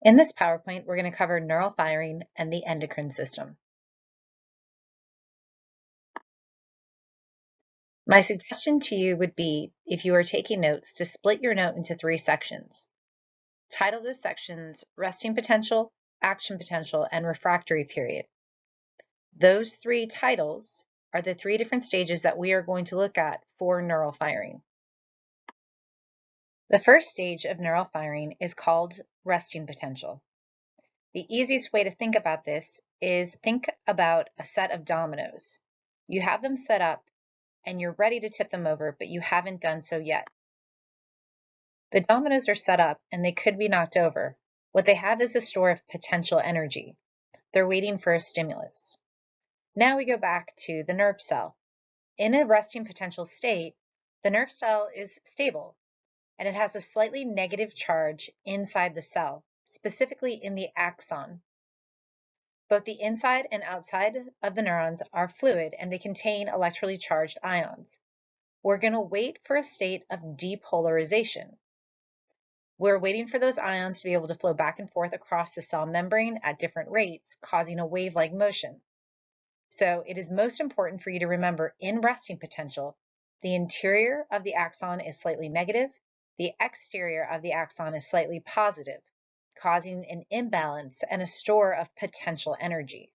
In this PowerPoint, we're going to cover neural firing and the endocrine system. My suggestion to you would be, if you are taking notes, to split your note into 3 sections. Title those sections Resting Potential, Action Potential, and Refractory Period. Those 3 titles are the 3 different stages that we are going to look at for neural firing. The first stage of neural firing is called resting potential. The easiest way to think about this is think about a set of dominoes. You have them set up and you're ready to tip them over, but you haven't done so yet. The dominoes are set up and they could be knocked over. What they have is a store of potential energy. They're waiting for a stimulus. Now we go back to the nerve cell. In a resting potential state, the nerve cell is stable and it has a slightly negative charge inside the cell, specifically in the axon. Both the inside and outside of the neurons are fluid and they contain electrically charged ions. We're going to wait for a state of depolarization. We're waiting for those ions to be able to flow back and forth across the cell membrane at different rates, causing a wave-like motion. So it is most important for you to remember in resting potential, the interior of the axon is slightly negative, the exterior of the axon is slightly positive, causing an imbalance and a store of potential energy.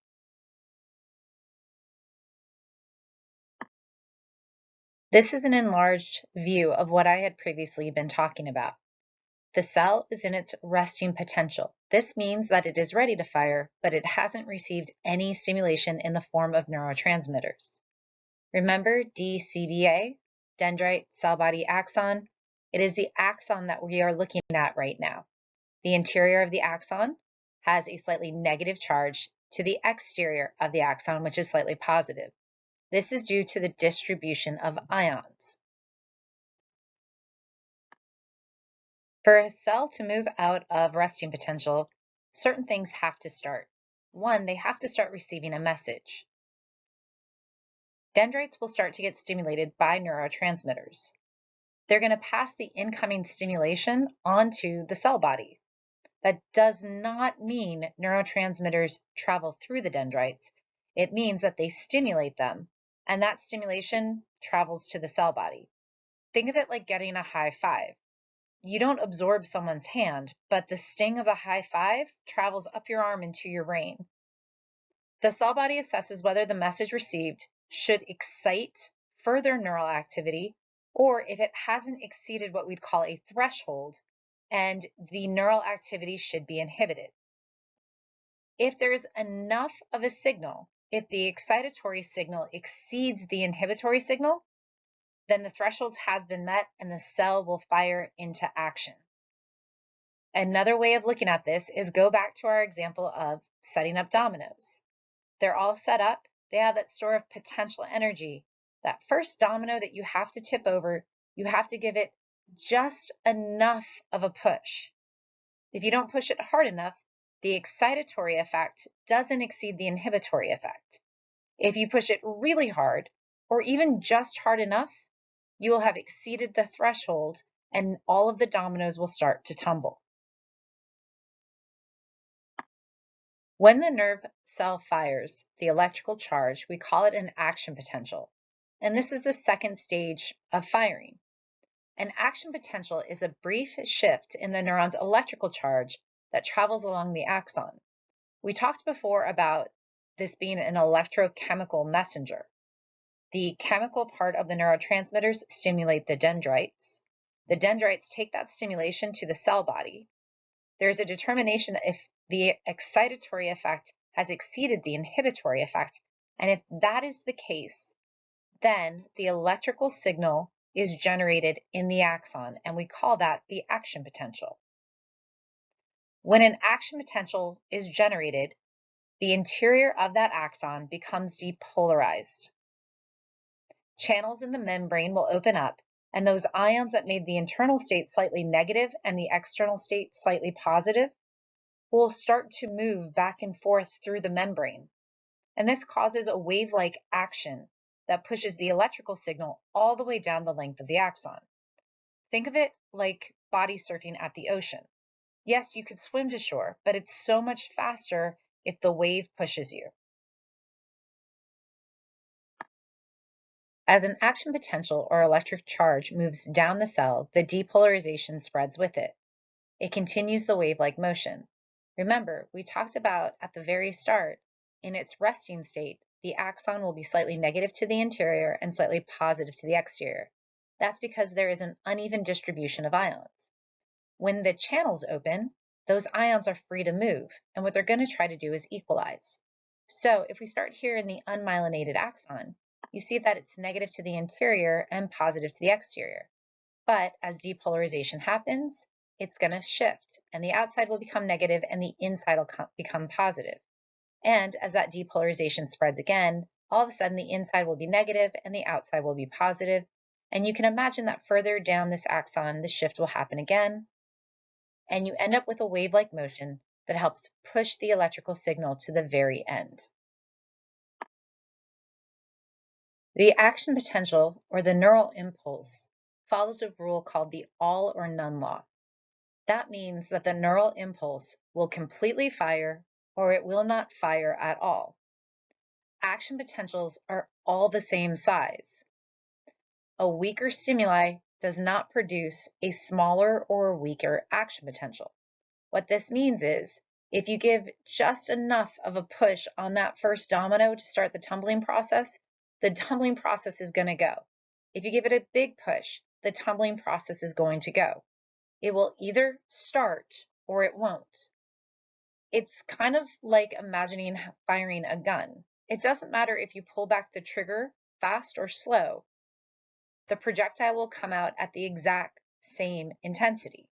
This is an enlarged view of what I had previously been talking about. The cell is in its resting potential. This means that it is ready to fire, but it hasn't received any stimulation in the form of neurotransmitters. Remember DCBA, dendrite cell body axon? It is the axon that we are looking at right now. The interior of the axon has a slightly negative charge to the exterior of the axon, which is slightly positive. This is due to the distribution of ions. For a cell to move out of resting potential, certain things have to start. One, they have to start receiving a message. Dendrites will start to get stimulated by neurotransmitters. They're going to pass the incoming stimulation onto the cell body. That does not mean neurotransmitters travel through the dendrites. It means that they stimulate them, and that stimulation travels to the cell body. Think of it like getting a high five. You don't absorb someone's hand, but the sting of a high five travels up your arm into your brain. The cell body assesses whether the message received should excite further neural activity, or if it hasn't exceeded what we'd call a threshold, and the neural activity should be inhibited. If there's enough of a signal, if the excitatory signal exceeds the inhibitory signal, then the threshold has been met and the cell will fire into action. Another way of looking at this is go back to our example of setting up dominoes. They're all set up. They have that store of potential energy. That first domino that you have to tip over, you have to give it just enough of a push. If you don't push it hard enough, the excitatory effect doesn't exceed the inhibitory effect. If you push it really hard, or even just hard enough, you will have exceeded the threshold and all of the dominoes will start to tumble. When the nerve cell fires the electrical charge, we call it an action potential, and this is the second stage of firing. An action potential is a brief shift in the neuron's electrical charge that travels along the axon. We talked before about this being an electrochemical messenger. The chemical part of the neurotransmitters stimulate the dendrites. The dendrites take that stimulation to the cell body. There's a determination that if the excitatory effect has exceeded the inhibitory effect, and if that is the case, then the electrical signal is generated in the axon, and we call that the action potential. When an action potential is generated, the interior of that axon becomes depolarized. Channels in the membrane will open up, and those ions that made the internal state slightly negative and the external state slightly positive will start to move back and forth through the membrane. And this causes a wave-like action that pushes the electrical signal all the way down the length of the axon. Think of it like body surfing at the ocean. Yes, you could swim to shore, but it's so much faster if the wave pushes you. As an action potential or electric charge moves down the cell, the depolarization spreads with it. It continues the wave-like motion. Remember, we talked about at the very start, in its resting state, the axon will be slightly negative to the interior and slightly positive to the exterior. That's because there is an uneven distribution of ions. When the channels open, those ions are free to move, and what they're going to try to do is equalize. So if we start here in the unmyelinated axon, you see that it's negative to the interior and positive to the exterior. But as depolarization happens, it's going to shift, and the outside will become negative and the inside will become positive. And as that depolarization spreads again, all of a sudden the inside will be negative and the outside will be positive. And you can imagine that further down this axon, the shift will happen again, and you end up with a wave-like motion that helps push the electrical signal to the very end. The action potential, or the neural impulse, follows a rule called the all or none law. That means that the neural impulse will completely fire or it will not fire at all. Action potentials are all the same size. A weaker stimuli does not produce a smaller or a weaker action potential. What this means is if you give just enough of a push on that first domino to start the tumbling process, the tumbling process is going to go. If you give it a big push, the tumbling process is going to go. It will either start or it won't. It's kind of like imagining firing a gun. It doesn't matter if you pull back the trigger fast or slow, the projectile will come out at the exact same intensity.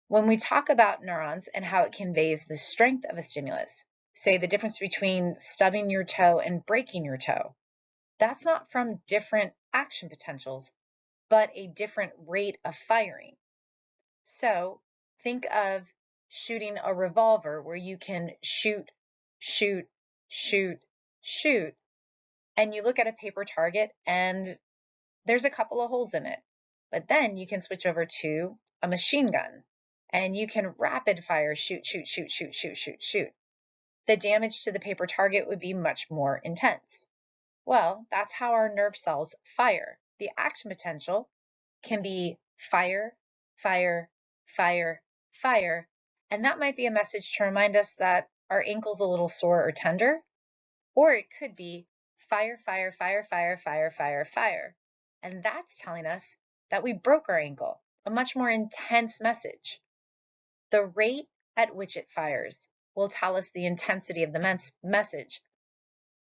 When we talk about neurons and how it conveys the strength of a stimulus, say the difference between stubbing your toe and breaking your toe, that's not from different action potentials, but a different rate of firing. So think of shooting a revolver where you can shoot, shoot, shoot, shoot, and you look at a paper target and there's a couple of holes in it. But then you can switch over to a machine gun and you can rapid fire shoot, shoot, shoot, shoot, shoot, shoot, shoot. The damage to the paper target would be much more intense. Well, that's how our nerve cells fire. The action potential can be fire, fire, fire, fire, and that might be a message to remind us that our ankle's a little sore or tender, or it could be fire, fire, fire, fire, fire, fire, fire, and that's telling us that we broke our ankle, a much more intense message. The rate at which it fires will tell us the intensity of the message,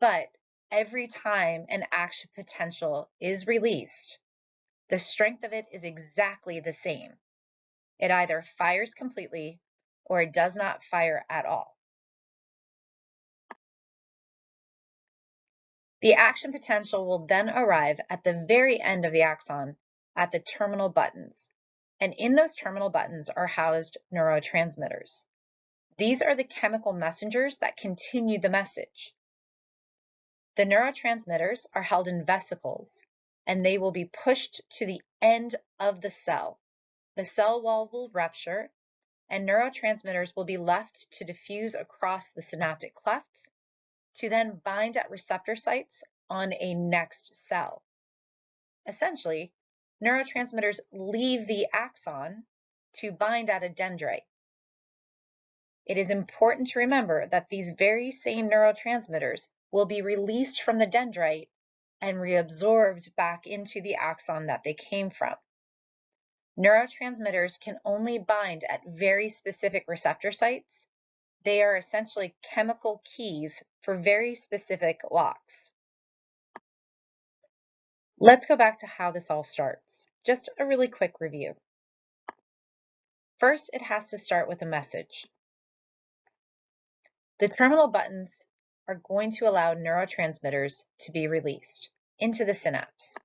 but every time an action potential is released, the strength of it is exactly the same. It either fires completely or it does not fire at all. The action potential will then arrive at the very end of the axon at the terminal buttons. And in those terminal buttons are housed neurotransmitters. These are the chemical messengers that continue the message. The neurotransmitters are held in vesicles and they will be pushed to the end of the cell. The cell wall will rupture and neurotransmitters will be left to diffuse across the synaptic cleft to then bind at receptor sites on a next cell. Essentially, neurotransmitters leave the axon to bind at a dendrite. It is important to remember that these very same neurotransmitters will be released from the dendrite and reabsorbed back into the axon that they came from. Neurotransmitters can only bind at very specific receptor sites. They are essentially chemical keys for very specific locks. Let's go back to how this all starts. Just a really quick review. First, it has to start with a message. The terminal buttons are going to allow neurotransmitters to be released into the synapse.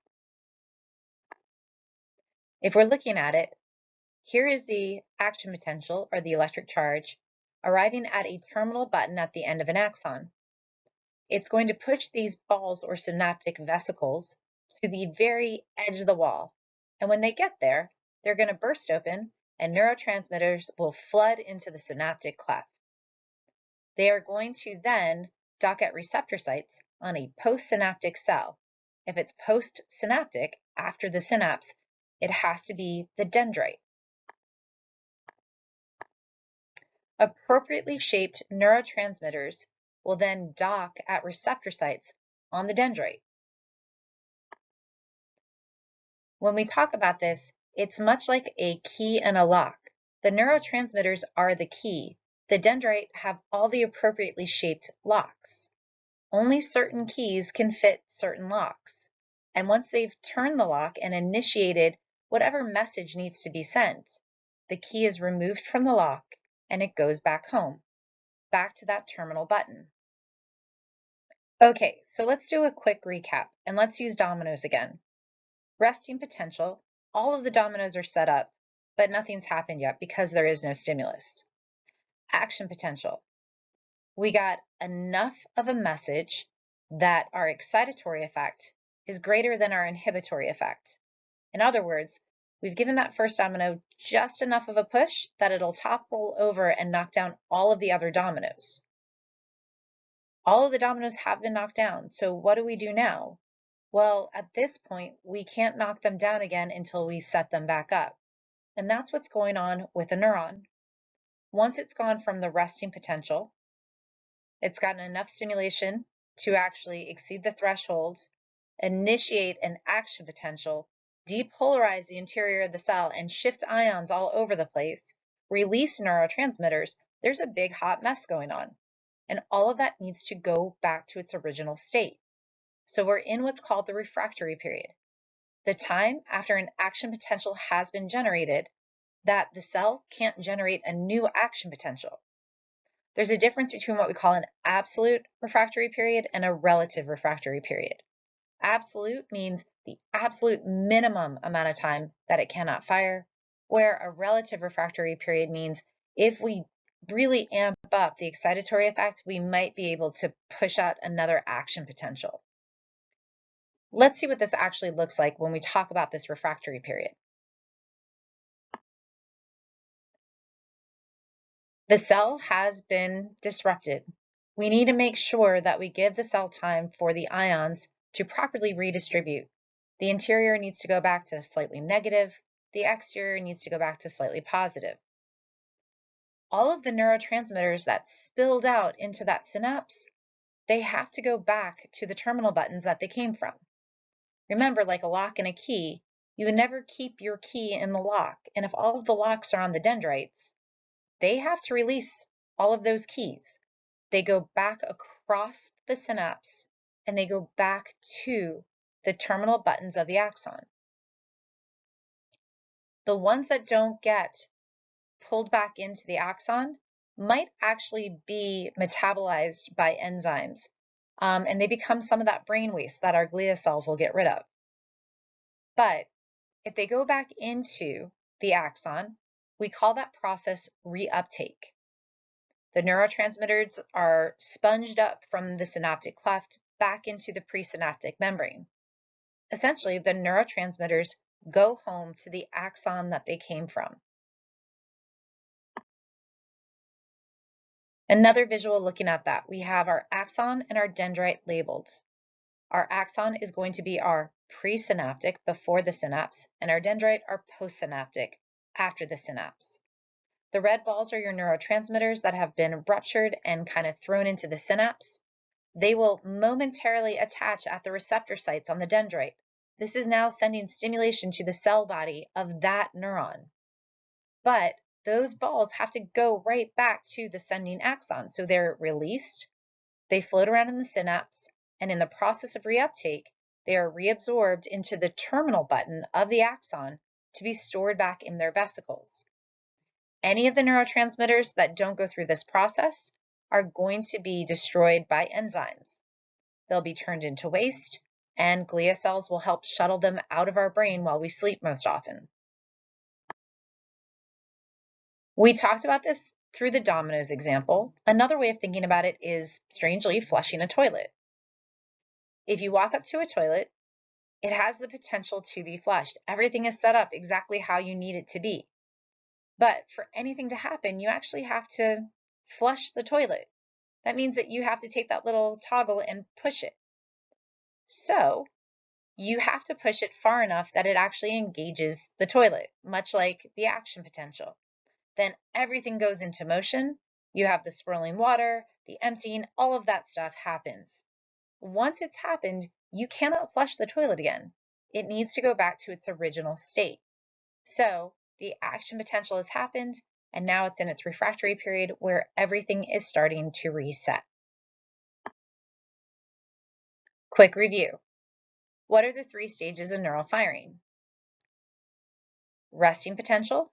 If we're looking at it, here is the action potential, or the electric charge, arriving at a terminal button at the end of an axon. It's going to push these balls or synaptic vesicles to the very edge of the wall. And when they get there, they're going to burst open and neurotransmitters will flood into the synaptic cleft. They are going to then dock at receptor sites on a postsynaptic cell. If it's postsynaptic, after the synapse, it has to be the dendrite. Appropriately shaped neurotransmitters will then dock at receptor sites on the dendrite. When we talk about this, it's much like a key and a lock. The neurotransmitters are the key. The dendrite have all the appropriately shaped locks. Only certain keys can fit certain locks. And once they've turned the lock and initiated whatever message needs to be sent, the key is removed from the lock and it goes back home, back to that terminal button. Okay, so let's do a quick recap and let's use dominoes again. Resting potential, all of the dominoes are set up, but nothing's happened yet because there is no stimulus. Action potential. We got enough of a message that our excitatory effect is greater than our inhibitory effect. In other words, we've given that first domino just enough of a push that it'll topple over and knock down all of the other dominoes. All of the dominoes have been knocked down, so what do we do now? Well, at this point, we can't knock them down again until we set them back up. And that's what's going on with a neuron. Once it's gone from the resting potential, it's gotten enough stimulation to actually exceed the threshold, initiate an action potential, depolarize the interior of the cell, and shift ions all over the place, release neurotransmitters, there's a big hot mess going on. And all of that needs to go back to its original state. So we're in what's called the refractory period, the time after an action potential has been generated that the cell can't generate a new action potential. There's a difference between what we call an absolute refractory period and a relative refractory period. Absolute means the absolute minimum amount of time that it cannot fire, where a relative refractory period means if we really amp up the excitatory effect, we might be able to push out another action potential. Let's see what this actually looks like when we talk about this refractory period. The cell has been disrupted. We need to make sure that we give the cell time for the ions to properly redistribute. The interior needs to go back to slightly negative. The exterior needs to go back to slightly positive. All of the neurotransmitters that spilled out into that synapse, they have to go back to the terminal buttons that they came from. Remember, like a lock and a key, you would never keep your key in the lock. And if all of the locks are on the dendrites, they have to release all of those keys. They go back across the synapse and they go back to the terminal buttons of the axon. The ones that don't get pulled back into the axon might actually be metabolized by enzymes, and they become some of that brain waste that our glia cells will get rid of. But if they go back into the axon, we call that process reuptake. The neurotransmitters are sponged up from the synaptic cleft back into the presynaptic membrane. Essentially, the neurotransmitters go home to the axon that they came from. Another visual looking at that, we have our axon and our dendrite labeled. Our axon is going to be our presynaptic, before the synapse, and our dendrite are postsynaptic, after the synapse. The red balls are your neurotransmitters that have been ruptured and kind of thrown into the synapse. They will momentarily attach at the receptor sites on the dendrite. This is now sending stimulation to the cell body of that neuron. But those balls have to go right back to the sending axon. So they're released, they float around in the synapse, and in the process of reuptake, they are reabsorbed into the terminal button of the axon to be stored back in their vesicles. Any of the neurotransmitters that don't go through this process are going to be destroyed by enzymes. They'll be turned into waste, and glia cells will help shuttle them out of our brain while we sleep most often. We talked about this through the dominoes example. Another way of thinking about it is, strangely, flushing a toilet. If you walk up to a toilet, it has the potential to be flushed. Everything is set up exactly how you need it to be. But for anything to happen, you actually have to flush the toilet. That means that you have to take that little toggle and push it. So you have to push it far enough that it actually engages the toilet, much like the action potential. Then everything goes into motion. You have the swirling water, the emptying, all of that stuff happens. Once it's happened, you cannot flush the toilet again. It needs to go back to its original state. So the action potential has happened, and now it's in its refractory period where everything is starting to reset. Quick review. What are the 3 stages of neural firing? Resting potential,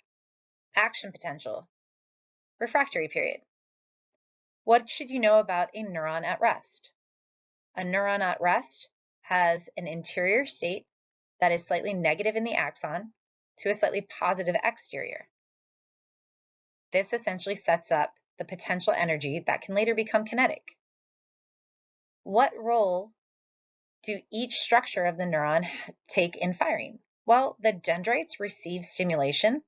action potential, refractory period. What should you know about a neuron at rest? A neuron at rest has an interior state that is slightly negative in the axon to a slightly positive exterior. This essentially sets up the potential energy that can later become kinetic. What role do each structure of the neuron take in firing? Well, the dendrites receive stimulation.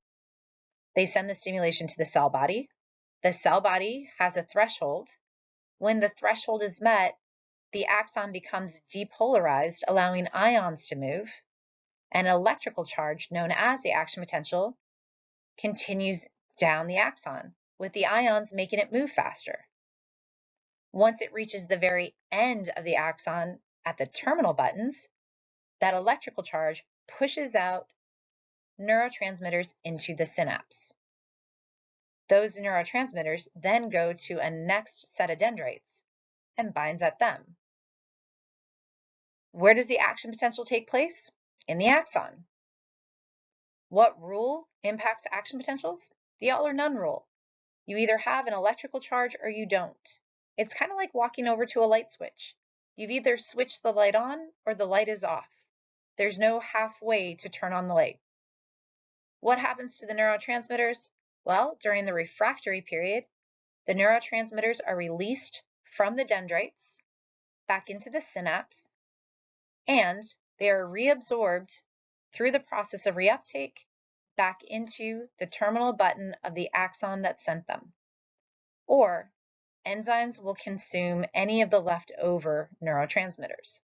They send the stimulation to the cell body. The cell body has a threshold. When the threshold is met, the axon becomes depolarized, allowing ions to move. An electrical charge, known as the action potential, continues down the axon, with the ions making it move faster. Once it reaches the very end of the axon at the terminal buttons, that electrical charge pushes out neurotransmitters into the synapse. Those neurotransmitters then go to a next set of dendrites and binds at them. Where does the action potential take place? In the axon. What rule impacts the action potentials? The all or none rule. You either have an electrical charge or you don't. It's kind of like walking over to a light switch. You've either switched the light on or the light is off. There's no halfway to turn on the light. What happens to the neurotransmitters? Well, during the refractory period, the neurotransmitters are released from the dendrites back into the synapse, and they are reabsorbed through the process of reuptake back into the terminal button of the axon that sent them. Or enzymes will consume any of the leftover neurotransmitters.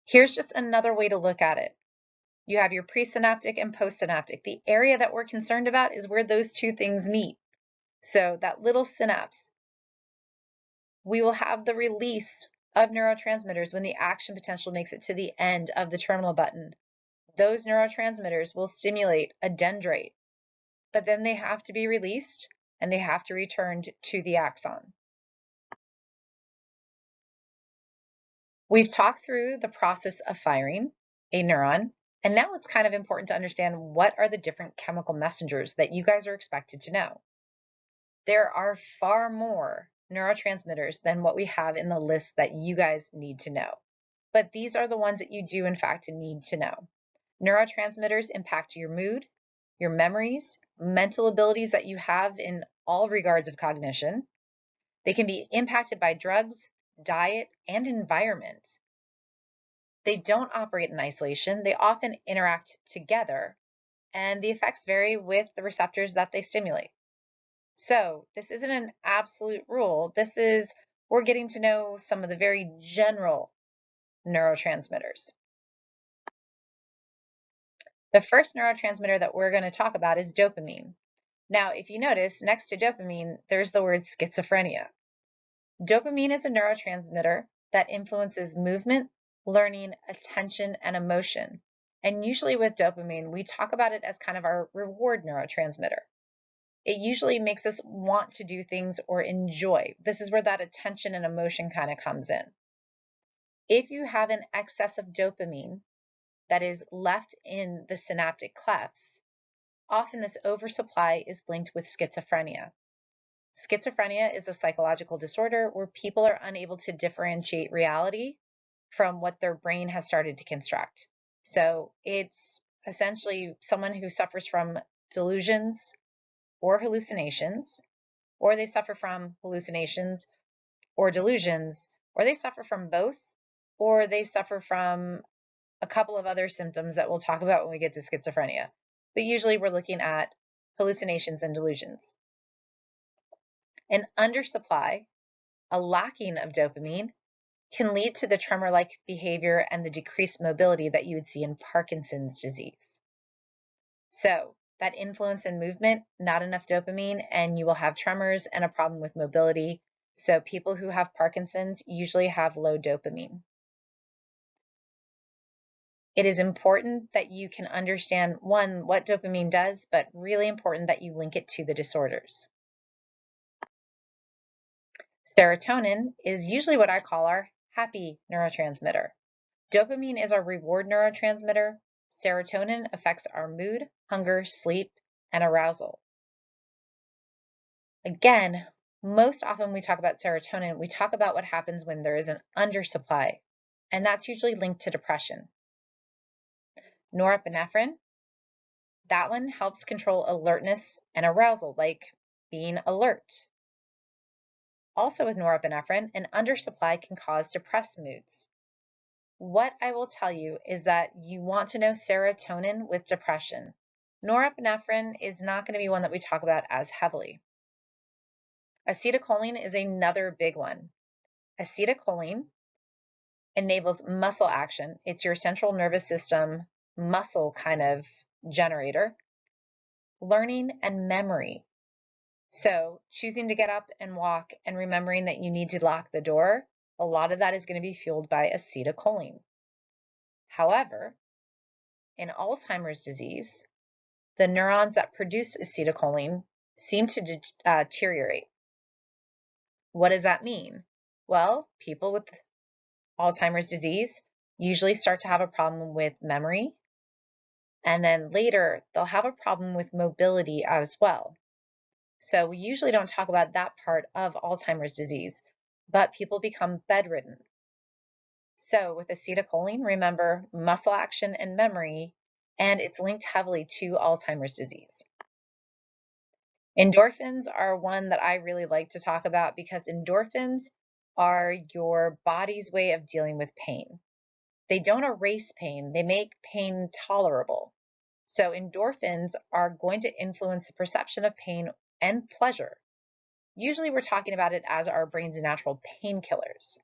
Here's just another way to look at it. You have your presynaptic and postsynaptic. The area that we're concerned about is where those 2 things meet. So that little synapse, we will have the release of neurotransmitters when the action potential makes it to the end of the terminal button. Those neurotransmitters will stimulate a dendrite, but then they have to be released and they have to return to the axon. We've talked through the process of firing a neuron, and now it's kind of important to understand what are the different chemical messengers that you guys are expected to know. There are far more neurotransmitters than what we have in the list that you guys need to know. But these are the ones that you do in fact need to know. Neurotransmitters impact your mood, your memories, mental abilities that you have in all regards of cognition. They can be impacted by drugs, diet, and environment. They don't operate in isolation. They often interact together, and the effects vary with the receptors that they stimulate. So this isn't an absolute rule. We're getting to know some of the very general neurotransmitters. The first neurotransmitter that we're going to talk about is dopamine. Now, if you notice, next to dopamine, there's the word schizophrenia. Dopamine is a neurotransmitter that influences movement, learning, attention, and emotion. And usually with dopamine, we talk about it as kind of our reward neurotransmitter. It usually makes us want to do things or enjoy. This is where that attention and emotion kind of comes in. If you have an excess of dopamine that is left in the synaptic clefts, often this oversupply is linked with schizophrenia. Schizophrenia is a psychological disorder where people are unable to differentiate reality from what their brain has started to construct. So it's essentially someone who suffers from delusions or hallucinations, or they suffer from hallucinations or delusions, or they suffer from both, or they suffer from a couple of other symptoms that we'll talk about when we get to schizophrenia. but usually we're looking at hallucinations and delusions. An undersupply, a lacking of dopamine, can lead to the tremor-like behavior and the decreased mobility that you would see in Parkinson's disease. So that influence in movement, not enough dopamine, and you will have tremors and a problem with mobility. So people who have Parkinson's usually have low dopamine. It is important that you can understand, one, what dopamine does, but really important that you link it to the disorders. Serotonin is usually what I call our happy neurotransmitter. Dopamine is our reward neurotransmitter. Serotonin affects our mood, hunger, sleep, and arousal. Again, most often we talk about serotonin, we talk about what happens when there is an undersupply, and that's usually linked to depression. Norepinephrine, that one helps control alertness and arousal, like being alert. Also with norepinephrine, an undersupply can cause depressed moods. What I will tell you is that you want to know serotonin with depression. Norepinephrine is not going to be one that we talk about as heavily. Acetylcholine is another big one. Acetylcholine enables muscle action. It's your central nervous system muscle kind of generator, learning and memory. So choosing to get up and walk and remembering that you need to lock the door, a lot of that is going to be fueled by acetylcholine. However, in Alzheimer's disease, the neurons that produce acetylcholine seem to deteriorate. What does that mean? Well, people with Alzheimer's disease usually start to have a problem with memory, and then later they'll have a problem with mobility as well. So we usually don't talk about that part of Alzheimer's disease, but people become bedridden. So with acetylcholine, remember muscle action and memory, and it's linked heavily to Alzheimer's disease. Endorphins are one that I really like to talk about because endorphins are your body's way of dealing with pain. They don't erase pain, they make pain tolerable. So endorphins are going to influence the perception of pain and pleasure. Usually we're talking about it as our brain's natural painkillers.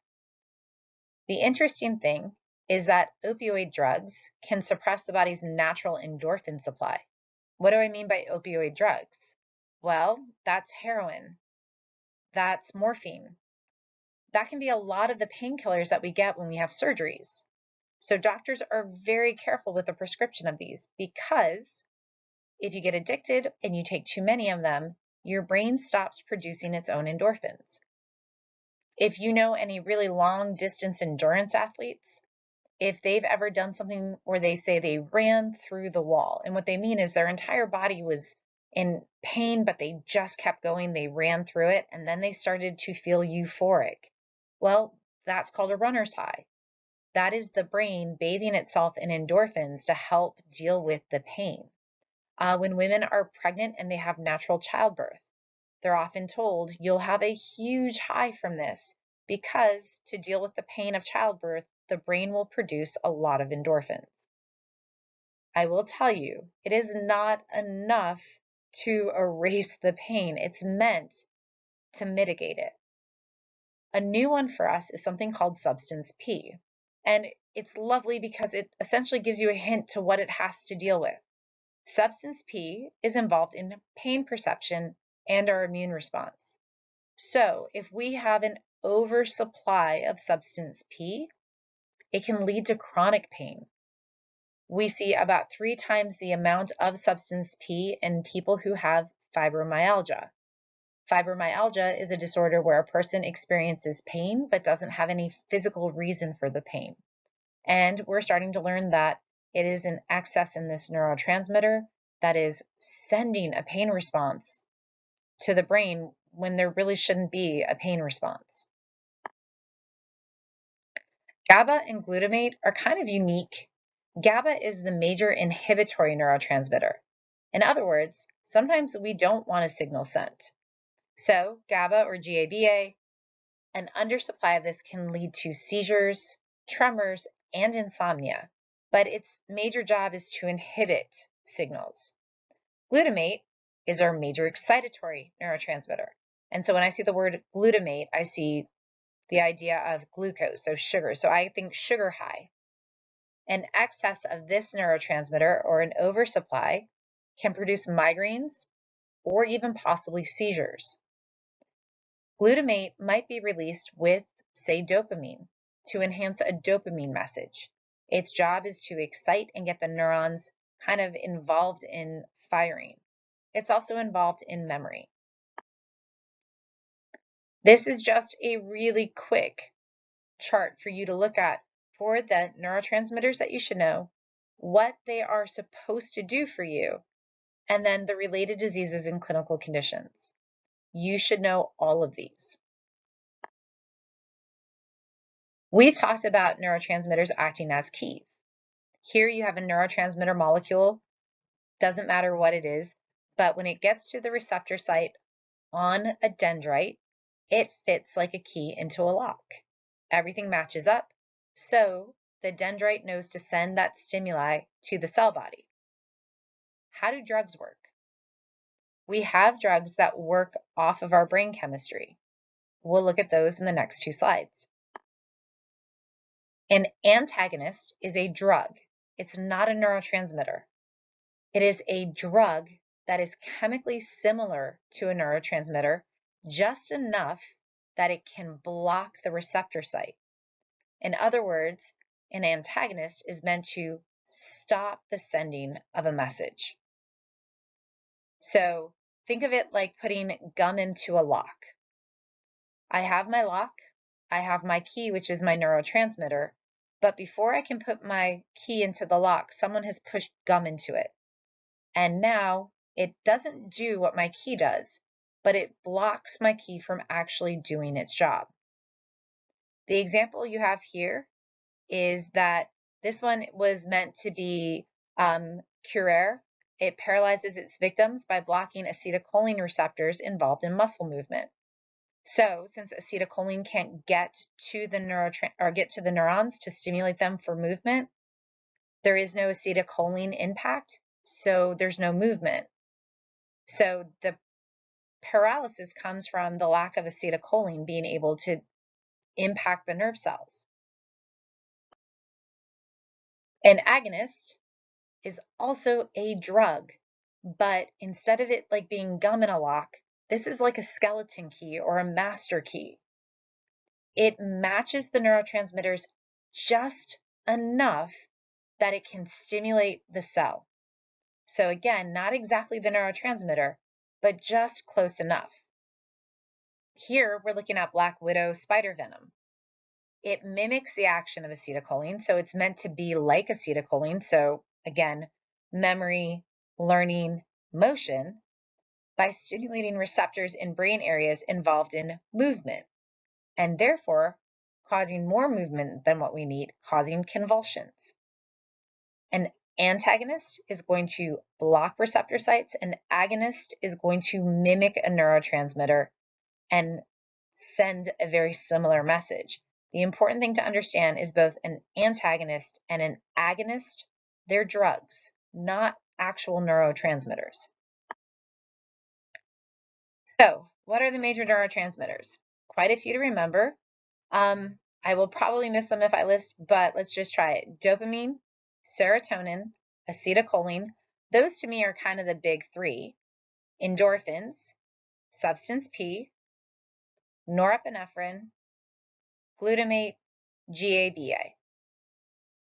The interesting thing is that opioid drugs can suppress the body's natural endorphin supply. What do I mean by opioid drugs? Well, that's heroin, that's morphine. That can be a lot of the painkillers that we get when we have surgeries. So doctors are very careful with the prescription of these because if you get addicted and you take too many of them, your brain stops producing its own endorphins. If you know any really long distance endurance athletes, if they've ever done something where they say they ran through the wall, and what they mean is their entire body was in pain, but they just kept going, they ran through it, and then they started to feel euphoric. Well, that's called a runner's high. That is the brain bathing itself in endorphins to help deal with the pain. When women are pregnant and they have natural childbirth, they're often told you'll have a huge high from this because to deal with the pain of childbirth, the brain will produce a lot of endorphins. I will tell you, it is not enough to erase the pain. It's meant to mitigate it. A new one for us is something called substance P. And it's lovely because it essentially gives you a hint to what it has to deal with. Substance P is involved in pain perception and our immune response. So if we have an oversupply of substance P, it can lead to chronic pain. We see about 3 times the amount of substance P in people who have fibromyalgia. Fibromyalgia is a disorder where a person experiences pain but doesn't have any physical reason for the pain. And we're starting to learn that it is an excess in this neurotransmitter that is sending a pain response to the brain when there really shouldn't be a pain response. GABA and glutamate are kind of unique. GABA is the major inhibitory neurotransmitter. In other words, sometimes we don't want a signal sent. So GABA or GABA, an undersupply of this can lead to seizures, tremors, and insomnia, but its major job is to inhibit signals. Glutamate is our major excitatory neurotransmitter. And so when I see the word glutamate, I see the idea of glucose, so sugar. So I think sugar high. An excess of this neurotransmitter or an oversupply can produce migraines or even possibly seizures. Glutamate might be released with, say, dopamine to enhance a dopamine message. Its job is to excite and get the neurons kind of involved in firing. It's also involved in memory. This is just a really quick chart for you to look at for the neurotransmitters that you should know, what they are supposed to do for you, and then the related diseases and clinical conditions. You should know all of these. We talked about neurotransmitters acting as keys. Here you have a neurotransmitter molecule, doesn't matter what it is, but when it gets to the receptor site on a dendrite, it fits like a key into a lock. Everything matches up, so the dendrite knows to send that stimuli to the cell body. How do drugs work? We have drugs that work off of our brain chemistry. We'll look at those in the next two slides. An antagonist is a drug. It's not a neurotransmitter. It is a drug that is chemically similar to a neurotransmitter, just enough that it can block the receptor site. In other words, an antagonist is meant to stop the sending of a message. So think of it like putting gum into a lock. I have my lock, I have my key, which is my neurotransmitter, but before I can put my key into the lock, someone has pushed gum into it. And now it doesn't do what my key does, but it blocks my key from actually doing its job. The example you have here is that this one was meant to be Curare. It paralyzes its victims by blocking acetylcholine receptors involved in muscle movement. So since acetylcholine can't get to the neurons to stimulate them for movement, there is no acetylcholine impact, so there's no movement. So the paralysis comes from the lack of acetylcholine being able to impact the nerve cells. An agonist is also a drug, but instead of it like being gum in a lock, this is like a skeleton key or a master key. It matches the neurotransmitters just enough that it can stimulate the cell. So again, not exactly the neurotransmitter, but just close enough. Here we're looking at black widow spider venom. It mimics the action of acetylcholine, so it's meant to be like acetylcholine. So again, memory, learning, motion, by stimulating receptors in brain areas involved in movement, and therefore causing more movement than what we need, causing convulsions. An antagonist is going to block receptor sites. An agonist is going to mimic a neurotransmitter and send a very similar message. The important thing to understand is both an antagonist and an agonist, they're drugs, not actual neurotransmitters. So what are the major neurotransmitters? Quite a few to remember. I will probably miss some if I list, but let's just try it. Dopamine, serotonin, acetylcholine. Those to me are kind of the big three. Endorphins, substance P, norepinephrine, glutamate, GABA.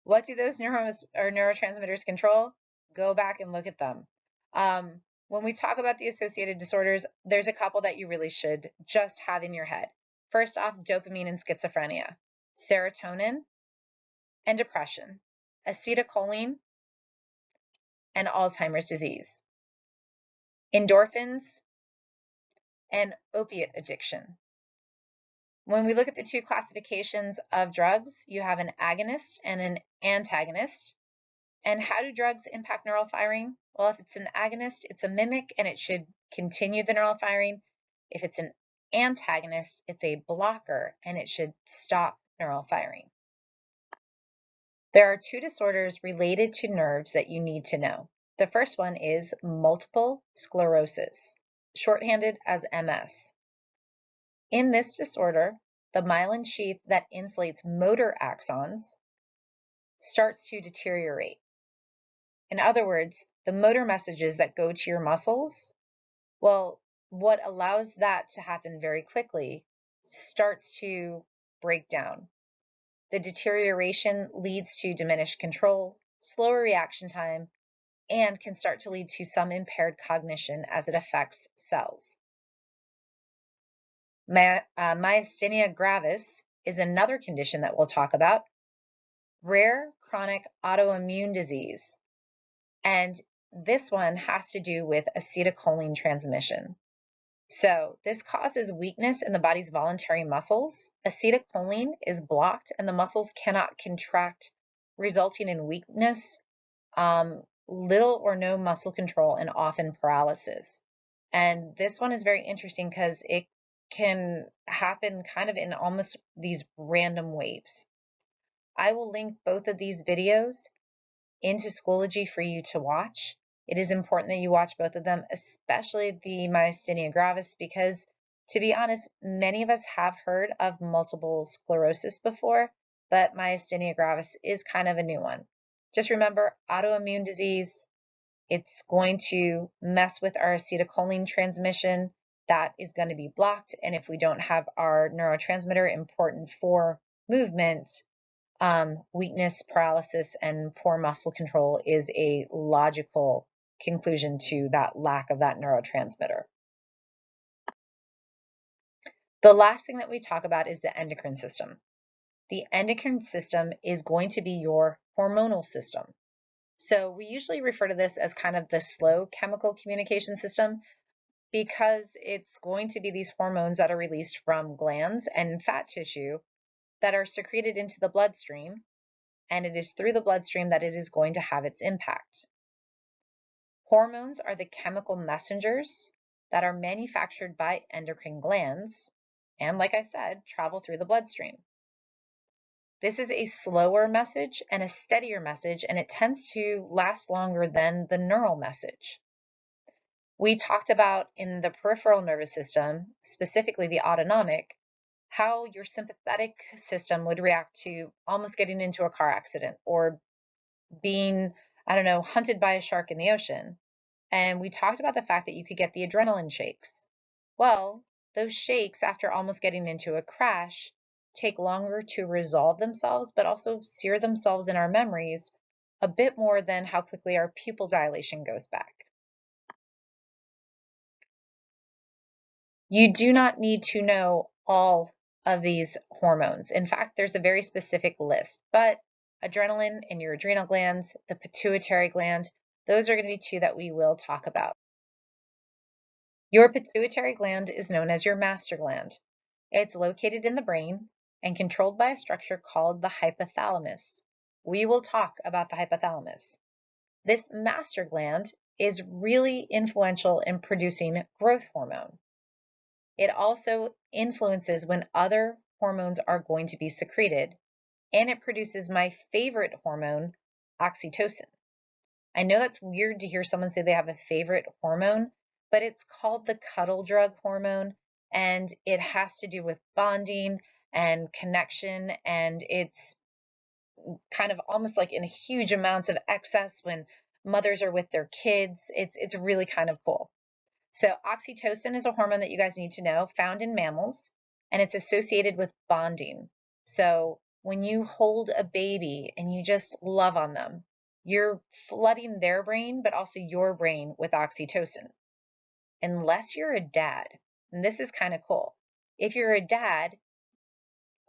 What do those neurotransmitters control? Go back and look at them. When we talk about the associated disorders, there's a couple that you really should just have in your head. First off, dopamine and schizophrenia, serotonin and depression, acetylcholine and Alzheimer's disease, endorphins and opiate addiction. When we look at the two classifications of drugs, you have an agonist and an antagonist. And how do drugs impact neural firing? Well, if it's an agonist, it's a mimic and it should continue the neural firing. If it's an antagonist, it's a blocker and it should stop neural firing. There are two disorders related to nerves that you need to know. The first one is multiple sclerosis, shorthanded as MS. In this disorder, the myelin sheath that insulates motor axons starts to deteriorate. In other words, the motor messages that go to your muscles, well, what allows that to happen very quickly starts to break down. The deterioration leads to diminished control, slower reaction time, and can start to lead to some impaired cognition as it affects cells. Myasthenia gravis is another condition that we'll talk about, rare chronic autoimmune disease. And this one has to do with acetylcholine transmission. So this causes weakness in the body's voluntary muscles. Acetylcholine is blocked and the muscles cannot contract, resulting in weakness, little or no muscle control, and often paralysis. And this one is very interesting because it can happen kind of in almost these random waves. I will link both of these videos into Schoology for you to watch. It is important that you watch both of them, especially the myasthenia gravis, because to be honest, many of us have heard of multiple sclerosis before, but myasthenia gravis is kind of a new one. Just remember, autoimmune disease, it's going to mess with our acetylcholine transmission. That is going to be blocked. And if we don't have our neurotransmitter important for movement, weakness, paralysis, and poor muscle control is a logical conclusion to that lack of that neurotransmitter. The last thing that we talk about is the endocrine system. The endocrine system is going to be your hormonal system. So we usually refer to this as kind of the slow chemical communication system because it's going to be these hormones that are released from glands and fat tissue that are secreted into the bloodstream, and it is through the bloodstream that it is going to have its impact. Hormones are the chemical messengers that are manufactured by endocrine glands and, like I said, travel through the bloodstream. This is a slower message and a steadier message, and it tends to last longer than the neural message. We talked about in the peripheral nervous system, specifically the autonomic, how your sympathetic system would react to almost getting into a car accident or being, hunted by a shark in the ocean. And we talked about the fact that you could get the adrenaline shakes. Well, those shakes after almost getting into a crash take longer to resolve themselves, but also sear themselves in our memories a bit more than how quickly our pupil dilation goes back. You do not need to know all of these hormones. In fact, there's a very specific list, but adrenaline in your adrenal glands, the pituitary gland, those are going to be two that we will talk about. Your pituitary gland is known as your master gland. It's located in the brain and controlled by a structure called the hypothalamus. We will talk about the hypothalamus. This master gland is really influential in producing growth hormone. It also influences when other hormones are going to be secreted, and it produces my favorite hormone, oxytocin. I know that's weird to hear someone say they have a favorite hormone, but it's called the cuddle drug hormone, and it has to do with bonding and connection, and it's kind of almost like in huge amounts of excess when mothers are with their kids. It's really kind of cool. So oxytocin is a hormone that you guys need to know, found in mammals, and it's associated with bonding. So when you hold a baby and you just love on them, you're flooding their brain, but also your brain with oxytocin. Unless you're a dad, and this is kind of cool. If you're a dad,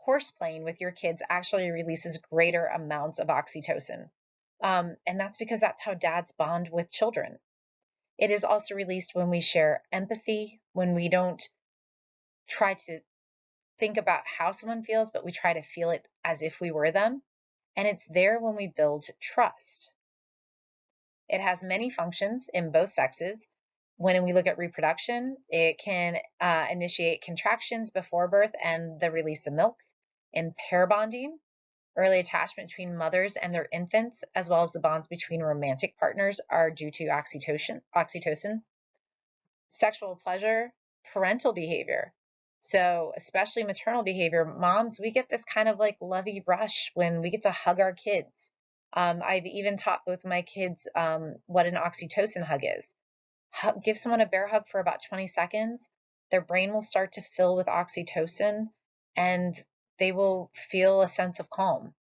horseplaying with your kids actually releases greater amounts of oxytocin. And that's because that's how dads bond with children. It is also released when we share empathy, when we don't try to think about how someone feels, but we try to feel it as if we were them. And it's there when we build trust. It has many functions in both sexes. When we look at reproduction, it can initiate contractions before birth and the release of milk. In pair bonding, Early attachment between mothers and their infants, as well as the bonds between romantic partners, are due to oxytocin. Sexual pleasure, parental behavior. So, especially maternal behavior, moms, we get this kind of like lovey rush when we get to hug our kids. I've even taught both my kids what an oxytocin hug is. Give someone a bear hug for about 20 seconds. Their brain will start to fill with oxytocin and they will feel a sense of calm.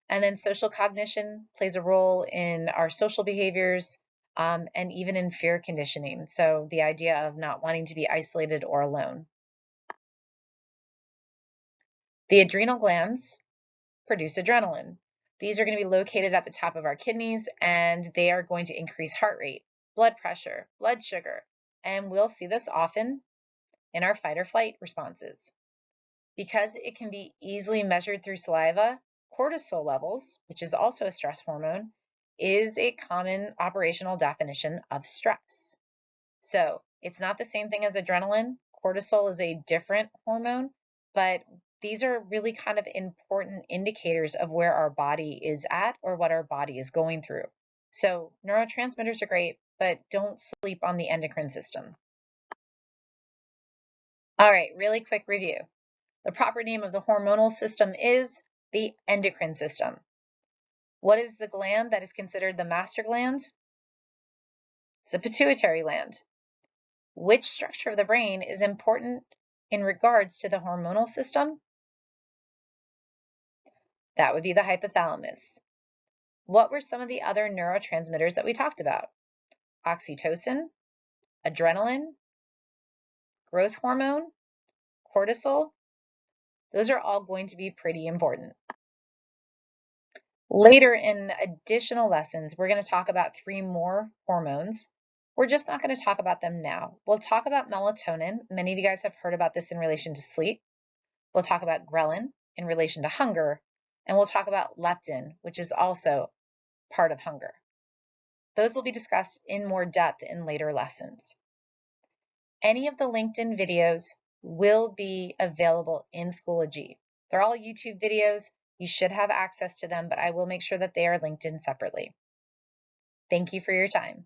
And then social cognition plays a role in our social behaviors and even in fear conditioning. So the idea of not wanting to be isolated or alone. The adrenal glands produce adrenaline. These are going to be located at the top of our kidneys and they are going to increase heart rate, blood pressure, blood sugar, and we'll see this often in our fight or flight responses. Because it can be easily measured through saliva, cortisol levels, which is also a stress hormone, is a common operational definition of stress. So it's not the same thing as adrenaline. Cortisol is a different hormone, but these are really kind of important indicators of where our body is at or what our body is going through. So neurotransmitters are great, but don't sleep on the endocrine system. All right, really quick review. The proper name of the hormonal system is the endocrine system. What is the gland that is considered the master gland? It's the pituitary gland. Which structure of the brain is important in regards to the hormonal system? That would be the hypothalamus. What were some of the other neurotransmitters that we talked about? Oxytocin, adrenaline, growth hormone, cortisol. Those are all going to be pretty important. Later in additional lessons, we're going to talk about 3 more hormones. We're just not going to talk about them now. We'll talk about melatonin. Many of you guys have heard about this in relation to sleep. We'll talk about ghrelin in relation to hunger. And we'll talk about leptin, which is also part of hunger. Those will be discussed in more depth in later lessons. Any of the LinkedIn videos will be available in Schoology. They're all YouTube videos. You should have access to them, but I will make sure that they are linked in separately. Thank you for your time.